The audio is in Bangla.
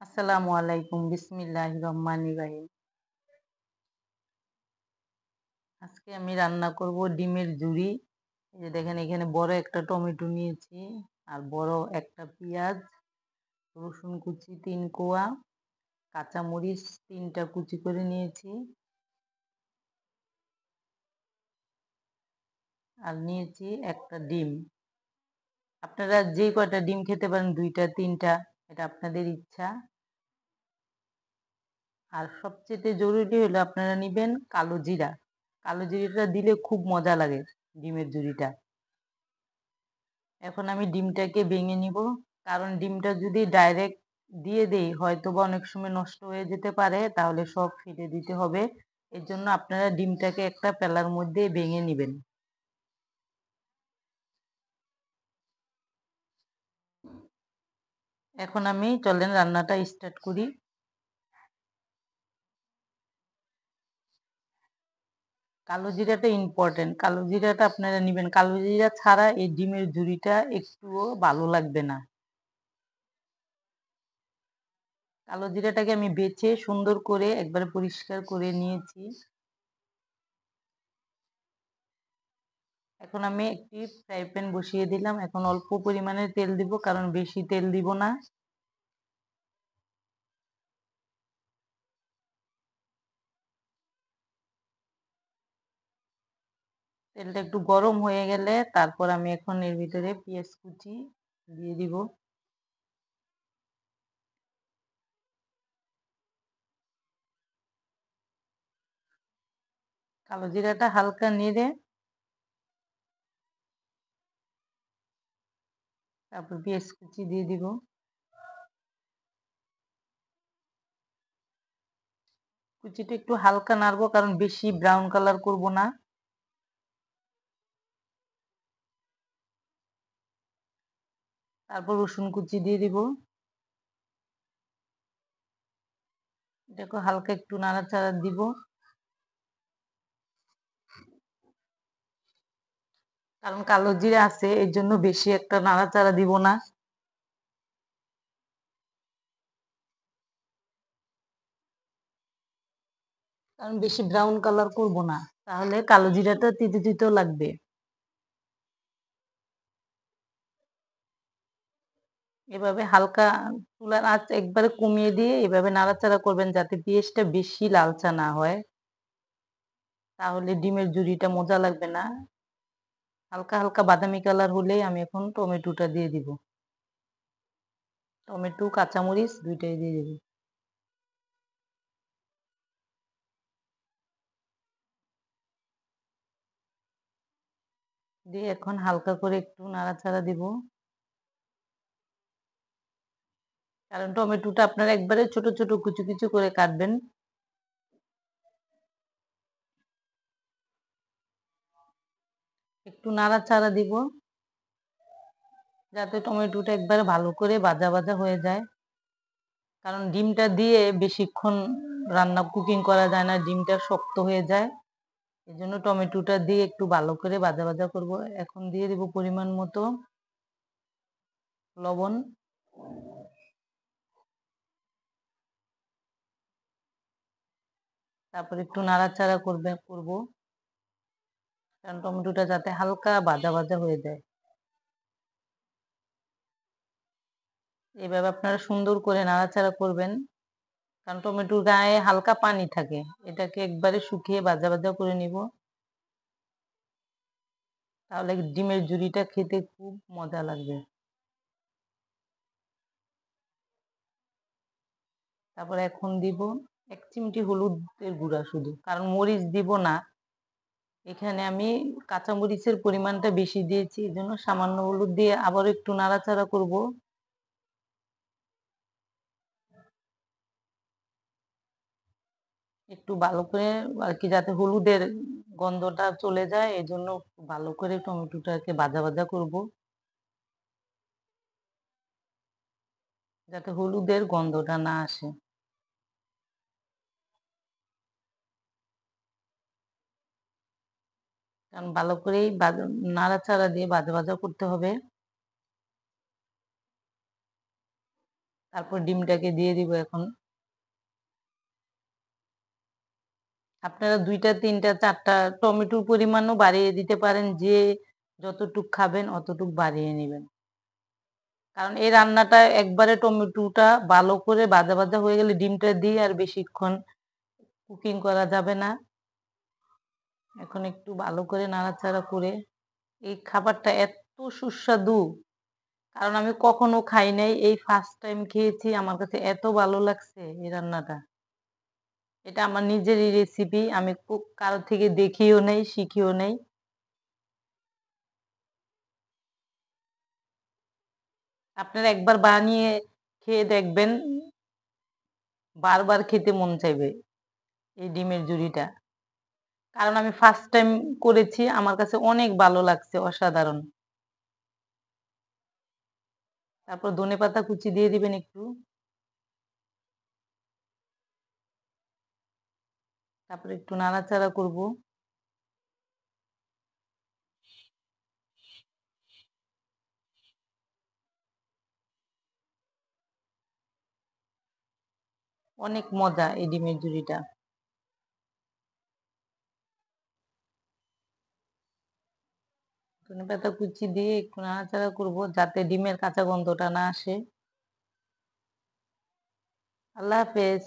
আসসালামু আলাইকুম। বিসমিল্লাহির রহমানির রহিম। আজকে আমি রান্না করব ডিমের ঝুরি। এই যে দেখেন এখানে বড় একটা টমেটো নিয়েছি, আর বড় একটা পেঁয়াজ, রসুন কুচি ৩ কোয়া, কাঁচামরিচ ৩ টা কুচি করে নিয়েছি, আর নিয়েছি একটা ডিম। আপনারা যে কয়টা ডিম খেতে পারেন ২ টা ৩ টা, এটা আপনাদের ইচ্ছা। আর সবচেয়ে জরুরি হলো আপনারা নিবেন কালো জিরা। কালো জিরাটা দিলে খুব মজা লাগে ডিমের ঝুরিটা। এখন আমি ডিমটাকে ভেঙে নিব, কারণ ডিমটা যদি ডাইরেক্ট দিয়ে দেই হয়তোবা অনেক সময় নষ্ট হয়ে যেতে পারে, তাহলে সব ফেলে দিতে হবে। এর জন্য আপনারা ডিমটাকে একটা পেলার মধ্যে ভেঙে নিবেন। এখন আমি চলেন রান্নাটা স্টার্ট করি। কালো জিরাটা ইম্পর্টেন্ট, কালো জিরাটা আপনারা নিবেন। কালো জিরা ছাড়া এই ডিমের ঝুরিটা একটুও ভালো লাগবে না। কালো জিরাটাকে আমি বেছে সুন্দর করে একবারে পরিষ্কার করে নিয়েছি। এখন আমি একটি ফ্রাই প্যান বসিয়ে দিলাম। এখন অল্প পরিমাণে তেল দিব, কারণ বেশি তেল দিব না। তেলটা একটু গরম হয়ে গেলে তারপর আমি এখন এর ভিতরে পেঁয়াজ কুচি দিয়ে দিব। কালো জিরাটা হালকা নেড়ে তারপর পেঁয়াজ কুচি দিয়ে দিব। কুচিটা একটু হালকা নাড়বো, কারণ বেশি ব্রাউন কালার করব না। তারপর রসুন কুচি দিয়ে দিব। এটাকে হালকা একটু নাড়াচাড়া দিব, কারণ কালো জিরা আছে এর জন্য বেশি একটা নাড়াচাড়া দিব না। কারণ বেশি ব্রাউন কালার করব না, তাহলে কালো জিরাটা তিতে তিতেও লাগবে। এভাবে হালকা চুলার আঁচ একবারে কমিয়ে দিয়ে এভাবে নাড়াচাড়া করবেন, যাতে পেঁয়াজটা বেশি লালচা না হয়, তাহলে ডিমের ঝুরিটা মজা লাগবে না। হালকা হালকা বাদামি কালার হলেই আমি এখন টমেটোটা দিয়ে দিব। টমেটো কাঁচামরিচ দুইটাই দিয়ে দিব। দিয়ে এখন হালকা করে একটু নাড়াচাড়া দিব, কারণ টমেটোটা আপনারা একবারে ছোট ছোট কুচু কুচু করে কাটবেন। একটু নাড়াচাড়া দিব, যাতে টমেটোটা একবারে ভালো করে ভাজা ভাজা হয়ে যায়। কারণ ডিমটা দিয়ে বেশিক্ষণ রান্না কুকিং করা যায় না, ডিমটা শক্ত হয়ে যায়। এই জন্য টমেটোটা দিয়ে একটু ভালো করে ভাজা ভাজা করব। এখন দিয়ে দিব পরিমাণ মতো লবণ। তারপর একটু নাড়াচাড়া করব, কারণ টমেটোটা যাতে হালকা ভাজা ভাজা হয়ে যায়। এভাবে আপনারা সুন্দর করে নাড়াচাড়া করবেন, কারণ টমেটোর গায়ে হালকা পানি থাকে। এটাকে একবারে শুকিয়ে ভাজা ভাজা করে নিব, তাহলে ডিমের ঝুরিটা খেতে খুব মজা লাগবে। তারপর এখন দিব ১ চিমটি হলুদের গুঁড়া শুধু, কারণ মরিচ দিব না। এখানে আমি কাঁচা মরিচের পরিমাণটা বেশি দিয়েছি, এজন্য সামান্য হলুদ দিয়ে আবার একটু নাড়াচাড়া করব। একটু ভালো করে আর কি, যাতে হলুদের গন্ধটা চলে যায়, এজন্য ভালো করে টমেটোটাকে ভাজা ভাজা করব, যাতে হলুদের গন্ধটা না আসে। কারণ ভালো করেই নাড়াচাড়া দিয়ে ভাজা ভাজা করতে হবে। তারপর ডিমটাকে দিয়ে দিব এখন। আপনারা ২ টা, ৩ টা, ৪ টা টমেটোর পরিমাণও বাড়িয়ে দিতে পারেন। যে যতটুক খাবেন অতটুক বাড়িয়ে নিবেন। কারণ এই রান্নাটা একবারে টমেটোটা ভালো করে ভাজা, ভাজা হয়ে গেলে ডিমটা দিয়ে আর বেশিক্ষণ কুকিং করা যাবে না। এখন একটু ভালো করে নাড়াচাড়া করে এই খাবারটা এত সুস্বাদু! কারণ আমি কখনো খাই নাই। এই ফার্স্ট টাইম খেয়েছি। আমার কাছে এত ভালো লাগছে এই রান্নাটা। এটা আমার নিজেরই রেসিপি। আমি কারো থেকে দেখিও নাই, শিখিও নাই। আপনারা একবার বানিয়ে খেয়ে দেখবেন, বারবার খেতে মন চাইবে এই ডিমের ঝুড়িটা। কারণ আমি ফার্স্ট টাইম করেছি। আমার কাছে অনেক ভালো লাগছে, অসাধারণ। তারপর ধনেপাতা কুচি দিয়ে দিবেন একটু। তারপরে একটু নাড়াচাড়া করব। অনেক মজা এই ডিমের ঝুড়িটা। ধনেপাতা কুচি দিয়ে একটু নাড়াচাড়া করব যাতে ডিমের কাঁচা গন্ধটা না আসে। আল্লাহ হাফেজ।